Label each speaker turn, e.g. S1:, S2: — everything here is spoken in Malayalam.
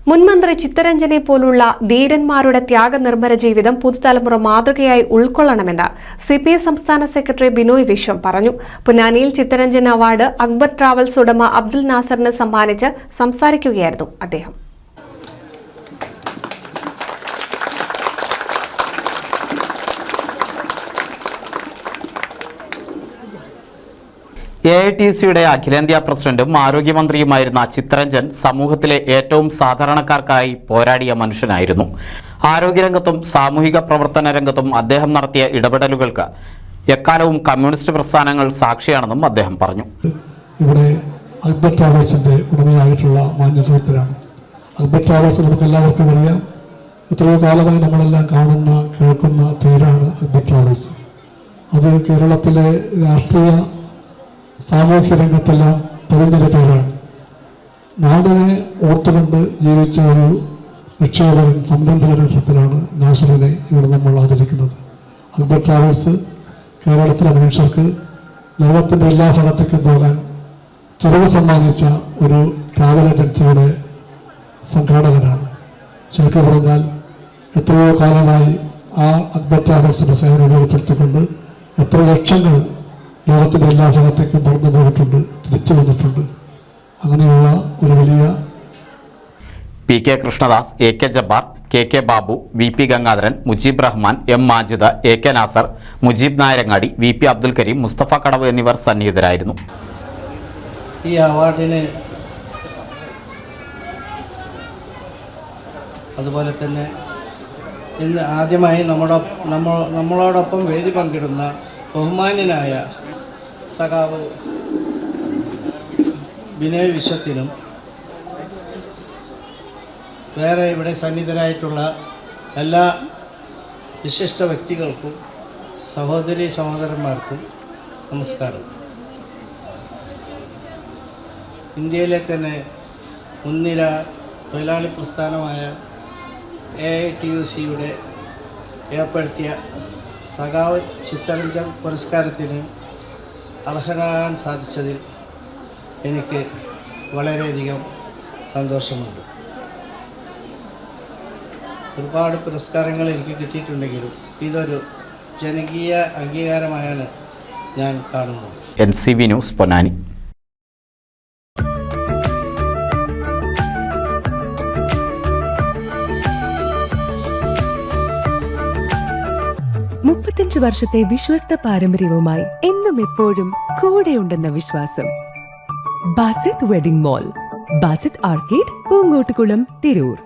S1: മുൻമന്ത്രി ചിത്തരഞ്ജനെ പോലുള്ള ധീരന്മാരുടെ ത്യാഗനിർഭര ജീവിതം പുതുതലമുറ മാതൃകയായി ഉൾക്കൊള്ളണമെന്ന് സിപിഐ സംസ്ഥാന സെക്രട്ടറി ബിനോയ് വിശ്വം പറഞ്ഞു. പൊന്നാനിയിൽ ചിത്തരഞ്ജൻ അവാർഡ് അക്ബർ ട്രാവൽസ് ഉടമ അബ്ദുൽ നാസറിന് സമ്മാനിച്ച് സംസാരിക്കുകയായിരുന്നു അദ്ദേഹം.
S2: AITC-യുടെ അഖിലേന്ത്യാ പ്രസിഡന്റും ആരോഗ്യമന്ത്രിയുമായിരുന്ന ചിത്തരഞ്ജൻ സമൂഹത്തിലെ ഏറ്റവും സാധാരണക്കാർക്കായി പോരാടിയ മനുഷ്യനായിരുന്നു. ആരോഗ്യരംഗത്തും സാമൂഹിക പ്രവർത്തന രംഗത്തും അദ്ദേഹം നടത്തിയ ഇടപെടലുകൾക്ക് എക്കാലവും കമ്മ്യൂണിസ്റ്റ് പ്രസ്ഥാനങ്ങൾ സാക്ഷിയാണെന്നും അദ്ദേഹം പറഞ്ഞു.
S3: ഇവിടെ അക്ബർ ട്രാവൽസിന്റെ ഉടമയായിട്ടുള്ള മാന്യസുഹൃത്തിനാണ്. അക്ബർ ട്രാവൽസ് നമുക്ക് എല്ലാവർക്കും അറിയാം. എത്രയോ കാലമായി നമ്മളെല്ലാം കാണുന്ന കേൾക്കുന്ന പേരാണ് അക്ബർ ട്രാവൽസ്. അത് കേരളത്തിലെ രാഷ്ട്രീയ സാമൂഹ്യ രംഗത്തെല്ലാം പതിഞ്ഞൊരു പേരാണ്. നാടിനെ ഓർത്തുകൊണ്ട് ജീവിച്ച ഒരു നിക്ഷേപകൻ സംരംഭകൻ സത്തിലാണ് നാസറിനെ ഇവിടെ നമ്മൾ ആദരിക്കുന്നത്. അക്ബർ ട്രാവൽസ് കേരളത്തിലെ മനുഷ്യർക്ക് ലോകത്തിൻ്റെ എല്ലാ ഭാഗത്തേക്കും പോകാൻ ചിറക് സമ്മാനിച്ച ഒരു ട്രാവൽ ഏജൻസിയുടെ സംഘാടകനാണ്. ചുരുക്കി പറഞ്ഞാൽ എത്രയോ കാലമായി ആ അക്ബർ ട്രാവൽസിൻ്റെ സേവനം ഉപയോഗപ്പെടുത്തിക്കൊണ്ട് എത്ര ലക്ഷങ്ങൾ ലോകത്തിൻ്റെ എല്ലാ ഭാഗത്തേക്കും പുറത്തു പോയിട്ടുണ്ട്, തിരിച്ചു വന്നിട്ടുണ്ട്. അങ്ങനെയുള്ള ഒരു വലിയ
S2: PK Krishnadas, AK Jabbar, KK Babu, VP Gangadharan, Mujeeb Rahman, M Majid, AK Nasar, Mujeeb Nayarangadi, VP Abdul Kareem, Mustafa കടവ് എന്നിവർ സന്നിഹിതരായിരുന്നു.
S4: ഈ അവാർഡിന് അതുപോലെ തന്നെ ഇന്ന് ആദ്യമായി നമ്മളോടൊപ്പം വേദി പങ്കിടുന്ന ബഹുമാന്യനായ സഖാവ് ബിനോയ് വിശ്വത്തിനും വേറെ ഇവിടെ സന്നിഹിതരായിട്ടുള്ള എല്ലാ വിശിഷ്ട വ്യക്തികൾക്കും സഹോദരി സഹോദരന്മാർക്കും നമസ്കാരം. ഇന്ത്യയിലെ തന്നെ മുൻനിര തൊഴിലാളി പ്രസ്ഥാനമായ AITUC-യുടെ ഏർപ്പെടുത്തിയ സഖാവ് ചിത്തരഞ്ജൻ പുരസ്കാരത്തിന് അർഹനാകാൻ സാധിച്ചതിൽ എനിക്ക് വളരെയധികം സന്തോഷമുണ്ട്. ഒരുപാട് പുരസ്കാരങ്ങൾ എനിക്ക് കിട്ടിയിട്ടുണ്ടെങ്കിലും ഇതൊരു ജനകീയ അംഗീകാരമായാണ് ഞാൻ കാണുന്നത്.
S2: NCV news Ponnani.
S5: വർഷത്തെ വിശ്വസ്ത പാരമ്പര്യവുമായി എന്നും എപ്പോഴും കൂടെയുണ്ടെന്ന വിശ്വാസം. Basith wedding mall, Basith arcade, Poongottukulam, Tirur.